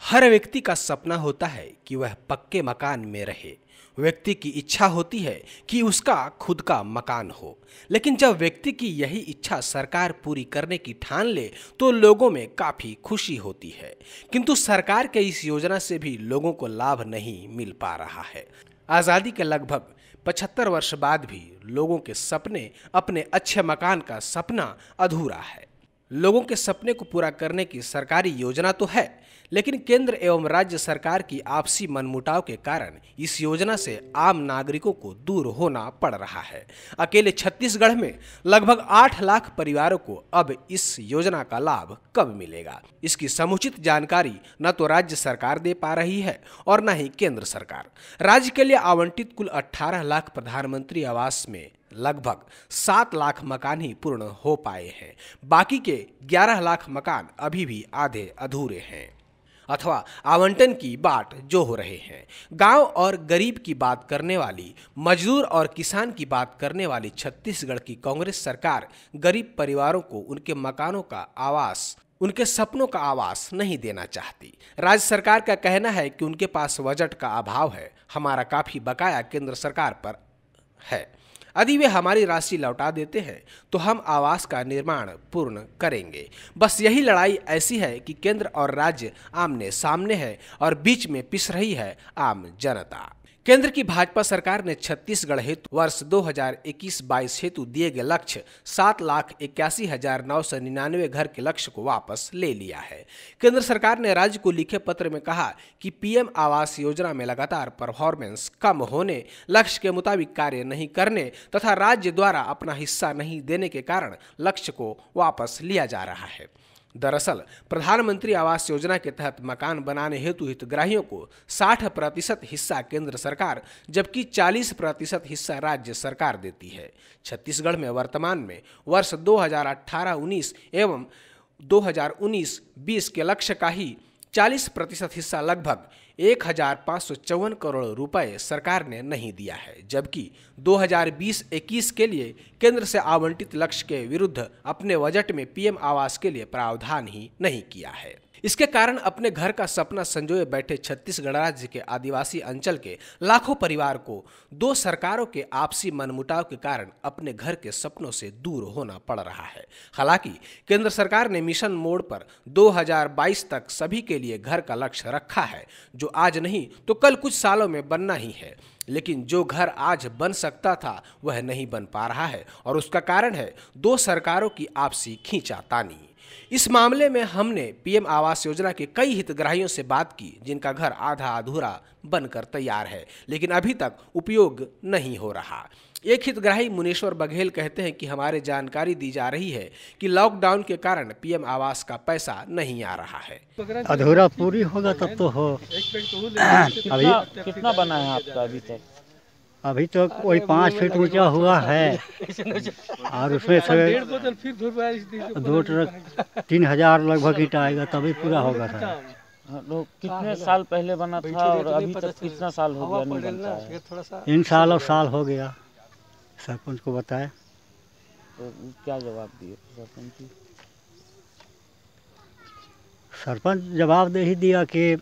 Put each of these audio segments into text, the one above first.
हर व्यक्ति का सपना होता है कि वह पक्के मकान में रहे। व्यक्ति की इच्छा होती है कि उसका खुद का मकान हो, लेकिन जब व्यक्ति की यही इच्छा सरकार पूरी करने की ठान ले तो लोगों में काफी खुशी होती है। किंतु सरकार के इस योजना से भी लोगों को लाभ नहीं मिल पा रहा है। आज़ादी के लगभग 75 वर्ष बाद भी लोगों के सपने, अपने अच्छे मकान का सपना अधूरा है। लोगों के सपने को पूरा करने की सरकारी योजना तो है, लेकिन केंद्र एवं राज्य सरकार की आपसी मनमुटाव के कारण इस योजना से आम नागरिकों को दूर होना पड़ रहा है। अकेले छत्तीसगढ़ में लगभग 8 लाख परिवारों को अब इस योजना का लाभ कब मिलेगा, इसकी समुचित जानकारी न तो राज्य सरकार दे पा रही है और न ही केंद्र सरकार। राज्य के लिए आवंटित कुल 18 लाख प्रधानमंत्री आवास में लगभग 7 लाख मकान ही पूर्ण हो पाए हैं। बाकी के 11 लाख मकान अभी भी आधे अधूरे हैं अथवा आवंटन की बाट जो हो रहे हैं। गांव और गरीब की बात करने वाली, मजदूर और किसान की बात करने वाली छत्तीसगढ़ की कांग्रेस सरकार गरीब परिवारों को उनके मकानों का आवास, उनके सपनों का आवास नहीं देना चाहती। राज्य सरकार का कहना है कि उनके पास बजट का अभाव है, हमारा काफी बकाया केंद्र सरकार पर है। यदि वे हमारी राशि लौटा देते हैं तो हम आवास का निर्माण पूर्ण करेंगे। बस यही लड़ाई ऐसी है कि केंद्र और राज्य आमने सामने है और बीच में पिस रही है आम जनता। केंद्र की भाजपा सरकार ने छत्तीसगढ़ हेतु वर्ष 2021-22 हेतु दिए गए लक्ष्य 7,81,999 घर के लक्ष्य को वापस ले लिया है। केंद्र सरकार ने राज्य को लिखे पत्र में कहा कि पीएम आवास योजना में लगातार परफॉर्मेंस कम होने, लक्ष्य के मुताबिक कार्य नहीं करने तथा राज्य द्वारा अपना हिस्सा नहीं देने के कारण लक्ष्य को वापस लिया जा रहा है। दरअसल प्रधानमंत्री आवास योजना के तहत मकान बनाने हेतु हितग्राहियों को 60% हिस्सा केंद्र सरकार जबकि 40% हिस्सा राज्य सरकार देती है। छत्तीसगढ़ में वर्तमान में वर्ष 2018-19 एवं 2019-20 के लक्ष्य का ही 40% हिस्सा लगभग 1,554 करोड़ रुपए सरकार ने नहीं दिया है, जबकि 2020-21 के लिए केंद्र से आवंटित लक्ष्य के विरुद्ध अपने बजट में पीएम आवास के लिए प्रावधान ही नहीं किया है। इसके कारण अपने घर का सपना संजोए बैठे छत्तीसगढ़ राज्य के आदिवासी अंचल के लाखों परिवार को दो सरकारों के आपसी मनमुटाव के कारण अपने घर के सपनों से दूर होना पड़ रहा है। हालांकि केंद्र सरकार ने मिशन मोड पर 2022 तक सभी के लिए घर का लक्ष्य रखा है, जो आज नहीं तो कल कुछ सालों में बनना ही है। लेकिन जो घर आज बन सकता था वह नहीं बन पा रहा है और उसका कारण है दो सरकारों की आपसी खींचातानी। इस मामले में हमने पीएम आवास योजना के कई हितग्राहियों से बात की जिनका घर आधा अधूरा बनकर तैयार है लेकिन अभी तक उपयोग नहीं हो रहा। एक हितग्राही मुनेश्वर बघेल कहते हैं कि हमारे जानकारी दी जा रही है कि लॉकडाउन के कारण पीएम आवास का पैसा नहीं आ रहा है। अधूरा पूरी होगा तब तो हो। अभी कितना बना है आपका अभी तक? अभी तो कोई 5 फीट ऊंचा हुआ है और उसमें से 2 ट्रक 3,000 लगभग ईंट आएगा तभी पूरा होगा सर। लोग कितने साल पहले बना था और अभी तक कितना साल हो गया नहीं बनता है? इन साल और साल हो गया। सरपंच को बताए तो क्या जवाब दिए सरपंच जी? सरपंच जवाब दे ही दिया कि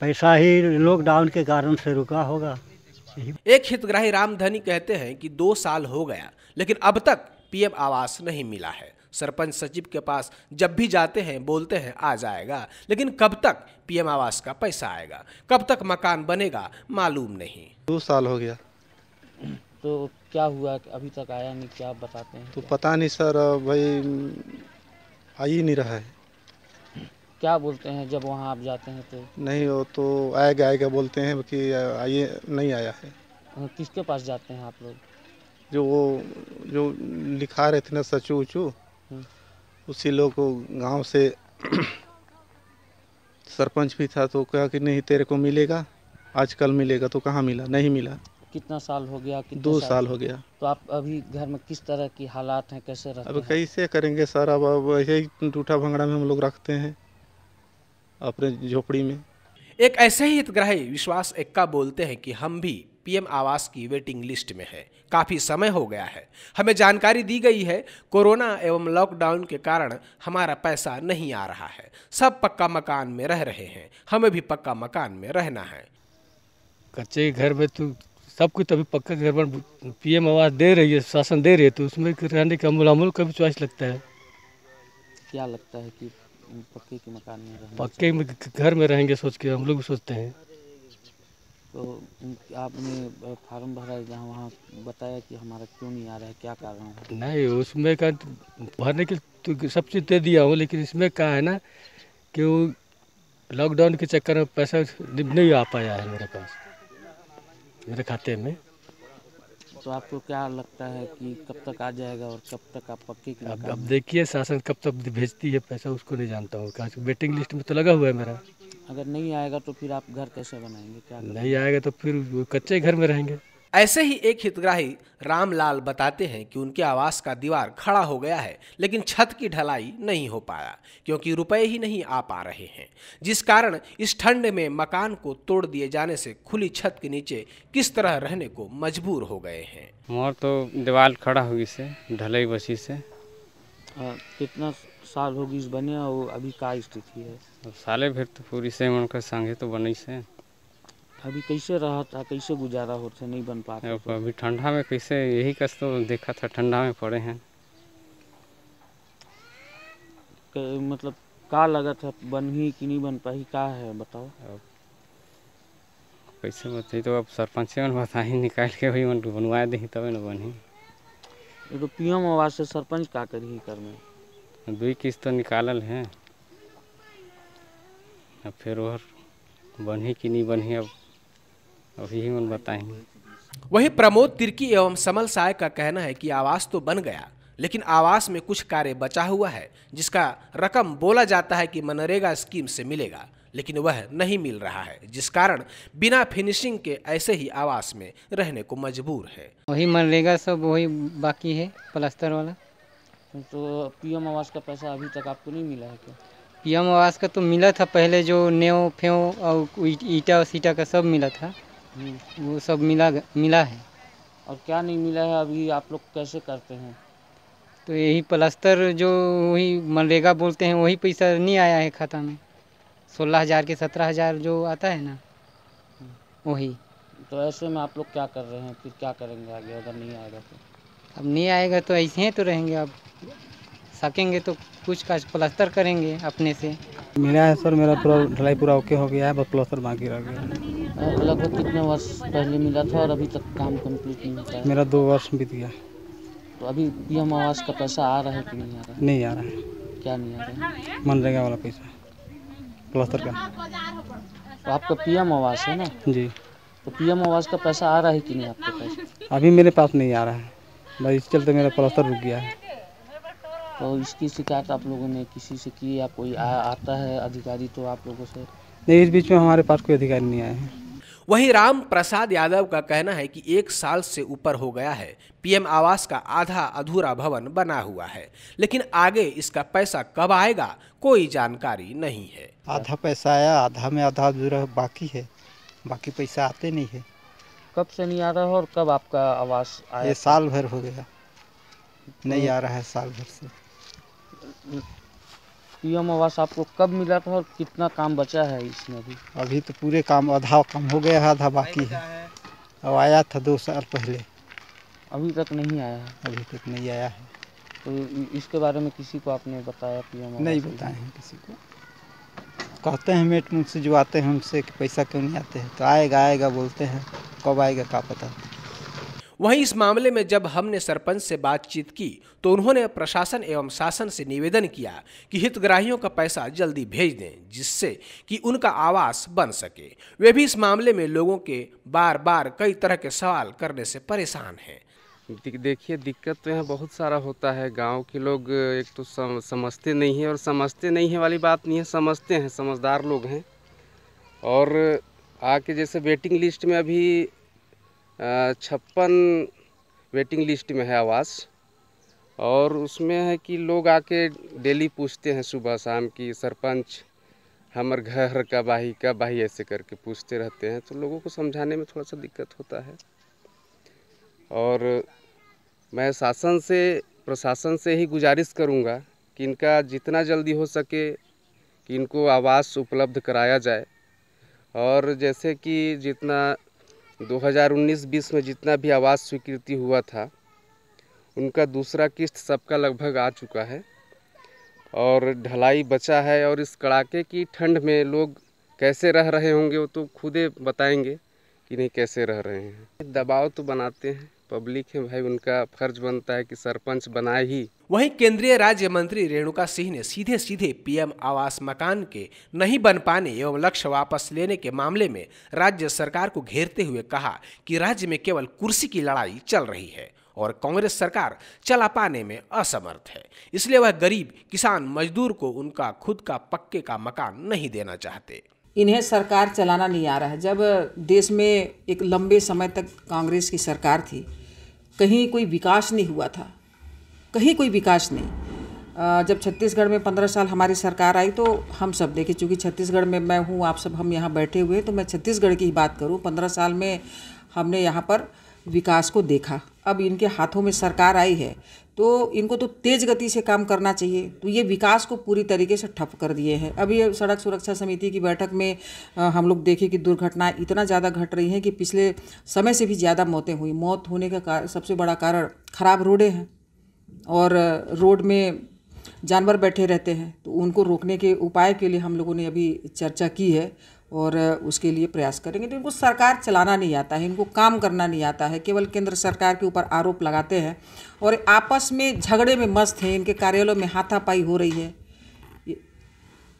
पैसा ही लॉकडाउन के कारण से रुका होगा। एक हितग्राही रामधनी कहते हैं कि 2 साल हो गया लेकिन अब तक पीएम आवास नहीं मिला है। सरपंच सचिव के पास जब भी जाते हैं बोलते हैं आ जाएगा, लेकिन कब तक पीएम आवास का पैसा आएगा, कब तक मकान बनेगा मालूम नहीं। 2 साल हो गया। तो क्या हुआ अभी तक आया नहीं, क्या आप बताते हैं? तो पता नहीं सर, भाई आ ही नहीं रहा है। क्या बोलते हैं जब वहाँ आप जाते हैं तो? नहीं, वो तो आएगा बोलते हैं कि आइए, नहीं आया है। किसके पास जाते हैं आप लोग? जो लिखा रहे थे ना सचू उचू, उसी लोग को गांव से सरपंच भी था तो कहा कि नहीं तेरे को मिलेगा, आज कल मिलेगा, तो कहाँ मिला, नहीं मिला। कितना साल हो गया? 2 साल हो गया। तो आप अभी घर में किस तरह की हालात हैं, कैसे रहते हैं? अब कैसे करेंगे सर, अब ऐसे ही टूटा भंगड़ा में हम लोग रखते हैं अपने झोपड़ी में। एक ऐसे ही हितग्राही विश्वास एक्का बोलते हैं कि हम भी पीएम आवास की वेटिंग लिस्ट में है। काफ़ी समय हो गया है। हमें जानकारी दी गई है कोरोना एवं लॉकडाउन के कारण हमारा पैसा नहीं आ रहा है। सब पक्का मकान में रह रहे हैं, हमें भी पक्का मकान में रहना है। कच्चे घर में तो सब कुछ अभी पक्का घर पर पीएम आवास दे रही है, शासन दे रही है, तो उसमें रहने का अमूल का भी चॉइस लगता है। क्या लगता है कि पक्के के मकान में रहना पक्के में घर में रहेंगे सोच के हम लोग भी सोचते हैं। तो आपने फार्म भरा है जहाँ वहाँ बताया कि हमारा क्यों नहीं आ रहा है, क्या कारण है? नहीं, उसमें का भरने के तो सब चीज़ दे दिया हूँ, लेकिन इसमें क्या है ना कि वो लॉकडाउन के चक्कर में पैसा नहीं आ पाया है मेरे पास, मेरे खाते में। तो आपको क्या लगता है कि कब तक आ जाएगा और कब तक आप पक्के के मकान अब में? देखिए शासन कब तक भेजती है पैसा, उसको नहीं जानता हूँ। कहाँ से वेटिंग लिस्ट में तो लगा हुआ है मेरा। अगर नहीं आएगा तो फिर आप घर कैसे बनाएंगे, क्या करेंगे? नहीं आएगा तो फिर वो कच्चे घर में रहेंगे। ऐसे ही एक हितग्राही रामलाल बताते हैं कि उनके आवास का दीवार खड़ा हो गया है, लेकिन छत की ढलाई नहीं हो पाया क्योंकि रुपए ही नहीं आ पा रहे हैं, जिस कारण इस ठंड में मकान को तोड़ दिए जाने से खुली छत के नीचे किस तरह रहने को मजबूर हो गए हैं। मोर तो दीवार खड़ा होगी से ढलाई बसी से। कितना साल होगी इस बने और अभी का स्थिति है? अब साले भर तो पूरी से उनका संगे तो बनी से। अभी कैसे रहा था, कैसे गुजारा होता, नहीं बन पाता अब तो? अभी ठंडा में कैसे यही कस तो देखा था, ठंडा में पड़े हैं। मतलब का लगा था बनी कि नहीं बन पाई, का है बताओ? अब कैसे बताई तो अब सरपंच मन बता ही निकाल के वही मन बनवा दी तब न बनी। ये तो पीएम आवास से सरपंच का करी कर में 2 किस्त तो निकालल है, अब फिर और बनी कि नहीं बनी अब अभी मन बताएंगे। वहीं प्रमोद तिर्की एवं समल साय का कहना है कि आवास तो बन गया, लेकिन आवास में कुछ कार्य बचा हुआ है जिसका रकम बोला जाता है कि मनरेगा स्कीम से मिलेगा, लेकिन वह नहीं मिल रहा है, जिस कारण बिना फिनिशिंग के ऐसे ही आवास में रहने को मजबूर है। वही मनरेगा सब वही बाकी है, प्लास्टर वाला। तो पीएम आवास का पैसा अभी तक आपको नहीं मिला है क्या? पीएम आवास का तो मिला था पहले, जो नेव फेव और ईटा सीटा का सब मिला था, वो सब मिला है। और क्या नहीं मिला है अभी आप लोग कैसे करते हैं? तो यही प्लास्टर जो वही मनरेगा बोलते हैं वही पैसा नहीं आया है खाता में, 16,000 के 17,000 जो आता है ना वही। तो ऐसे में आप लोग क्या कर रहे हैं, फिर क्या करेंगे आगे अगर नहीं आएगा तो? अब नहीं आएगा तो ऐसे ही तो रहेंगे, अब सकेंगे तो कुछ का प्लास्टर करेंगे अपने से। मेरा है सर, मेरा पूरा ढलाई पूरा ओके हो गया है, बस प्लास्टर बाकी रह गया। लगभग कितने वर्ष पहले मिला था और अभी तक काम कंप्लीट नहीं होता है? मेरा 2 वर्ष बीत गया। तो अभी पीएम आवास का पैसा आ रहा है कि नहीं आ रहा है? नहीं आ रहा है। क्या नहीं आ रहा है? मनरेगा वाला पैसा प्लास्टर का। तो आपका पीएम आवास है ना? जी। तो पीएम आवास का पैसा आ रहा है कि नहीं आपके पास? अभी मेरे पास नहीं आ रहा है, बस इस चलते मेरा प्लास्टर रुक गया है। तो इसकी शिकायत आप लोगों ने किसी से की या कोई आता है अधिकारी तो आप लोगों से? नहीं, इस बीच में हमारे पास कोई अधिकारी नहीं आए हैं। वहीं राम प्रसाद यादव का कहना है कि 1 साल से ऊपर हो गया है पीएम आवास का आधा अधूरा भवन बना हुआ है, लेकिन आगे इसका पैसा कब आएगा कोई जानकारी नहीं है। आधा पैसा आया, आधा में आधा अधूरा बाकी है, बाकी पैसा आते नहीं है। कब से नहीं आ रहा है और कब आपका आवास आया? ये साल भर हो गया, नहीं आ रहा है साल भर से। पीएम आवास आपको कब मिला था और कितना काम बचा है इसमें अभी? अभी तो पूरे काम आधा काम हो गया है, आधा बाकी है। अब आया था 2 साल पहले, अभी तक नहीं आया है। अभी तक नहीं आया है। तो इसके बारे में किसी को आपने बताया पीएम आवास? नहीं बताए हैं किसी को। कहते हैं मेट मुझसे जो आते हैं उनसे कि पैसा क्यों नहीं आते हैं, तो आएगा आएगा बोलते हैं, कब आएगा क्या पता। वहीं इस मामले में जब हमने सरपंच से बातचीत की तो उन्होंने प्रशासन एवं शासन से निवेदन किया कि हितग्राहियों का पैसा जल्दी भेज दें, जिससे कि उनका आवास बन सके। वे भी इस मामले में लोगों के बार बार कई तरह के सवाल करने से परेशान हैं। देखिए दिक्कत तो यहाँ बहुत सारा होता है। गांव के लोग एक तो समझते नहीं हैं, और समझते नहीं हैं वाली बात नहीं है, समझते हैं, समझदार लोग हैं। और आके जैसे वेटिंग लिस्ट में अभी 56 वेटिंग लिस्ट में है आवास, और उसमें है कि लोग आके डेली पूछते हैं सुबह शाम की सरपंच हमार घर कब आही ऐसे करके पूछते रहते हैं, तो लोगों को समझाने में थोड़ा सा दिक्कत होता है। और मैं प्रशासन से ही गुजारिश करूंगा कि इनका जितना जल्दी हो सके कि इनको आवास उपलब्ध कराया जाए। और जैसे कि जितना 2019-20 में जितना भी आवास स्वीकृति हुआ था, उनका दूसरा किस्त सबका लगभग आ चुका है और ढलाई बचा है। और इस कड़ाके की ठंड में लोग कैसे रह रहे होंगे वो तो खुदे बताएंगे कि नहीं कैसे रह रहे हैं। दबाव तो बनाते हैं, पब्लिक है भाई, उनका फर्ज बनता है कि सरपंच बनाए ही। वहीं केंद्रीय राज्य मंत्री रेणुका सिंह ने सीधे सीधे पीएम आवास मकान के नहीं बन पाने एवं लक्ष्य वापस लेने के मामले में राज्य सरकार को घेरते हुए कहा कि राज्य में केवल कुर्सी की लड़ाई चल रही है और कांग्रेस सरकार चला पाने में असमर्थ है, इसलिए वह गरीब किसान मजदूर को उनका खुद का पक्के का मकान नहीं देना चाहते। इन्हें सरकार चलाना नहीं आ रहा है। जब देश में एक लंबे समय तक कांग्रेस की सरकार थी, कहीं कोई विकास नहीं हुआ था, कहीं कोई विकास नहीं। जब छत्तीसगढ़ में 15 साल हमारी सरकार आई तो हम सब देखे, चूँकि छत्तीसगढ़ में मैं हूँ, आप सब हम यहाँ बैठे हुए, तो मैं छत्तीसगढ़ की ही बात करूँ। 15 साल में हमने यहाँ पर विकास को देखा। अब इनके हाथों में सरकार आई है तो इनको तो तेज़ गति से काम करना चाहिए, तो ये विकास को पूरी तरीके से ठप कर दिए हैं। अभी सड़क सुरक्षा समिति की बैठक में हम लोग देखे कि दुर्घटनाएं इतना ज़्यादा घट रही हैं कि पिछले समय से भी ज़्यादा मौतें हुई। मौत होने का सबसे बड़ा कारण खराब रोडें हैं और रोड में जानवर बैठे रहते हैं, तो उनको रोकने के उपाय के लिए हम लोगों ने अभी चर्चा की है और उसके लिए प्रयास करेंगे। तो इनको सरकार चलाना नहीं आता है, इनको काम करना नहीं आता है, केवल केंद्र सरकार के ऊपर आरोप लगाते हैं और आपस में झगड़े में मस्त हैं। इनके कार्यालयों में हाथापाई हो रही है।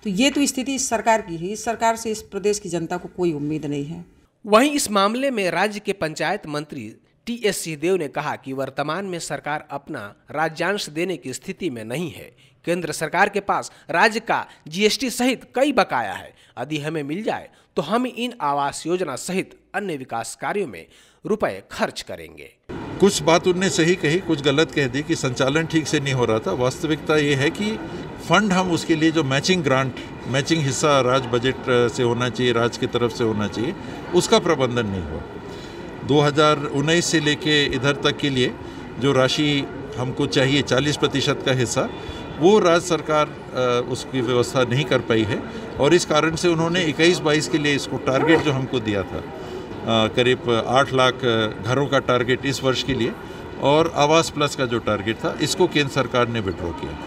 तो ये तो स्थिति इस सरकार की है। इस सरकार से इस प्रदेश की जनता को कोई उम्मीद नहीं है। वहीं इस मामले में राज्य के पंचायत मंत्री टी.एस. सिंहदेव ने कहा कि वर्तमान में सरकार अपना राज्यांश देने की स्थिति में नहीं है। केंद्र सरकार के पास राज्य का जीएसटी सहित कई बकाया है। यदि हमें मिल जाए तो हम इन आवास योजना सहित अन्य विकास कार्यों में रुपए खर्च करेंगे। कुछ बात उनने सही कही, कुछ गलत कह दी कि संचालन ठीक से नहीं हो रहा था। वास्तविकता ये है कि फंड हम उसके लिए जो मैचिंग ग्रांट, मैचिंग हिस्सा राज्य बजट से होना चाहिए, राज्य की तरफ से होना चाहिए, उसका प्रबंधन नहीं हुआ। 2019 से लेके इधर तक के लिए जो राशि हमको चाहिए 40% का हिस्सा, वो राज्य सरकार उसकी व्यवस्था नहीं कर पाई है और इस कारण से उन्होंने 21-22 के लिए इसको टारगेट जो हमको दिया था, करीब 8 लाख घरों का टारगेट इस वर्ष के लिए और आवास प्लस का जो टारगेट था, इसको केंद्र सरकार ने विड्रॉ किया।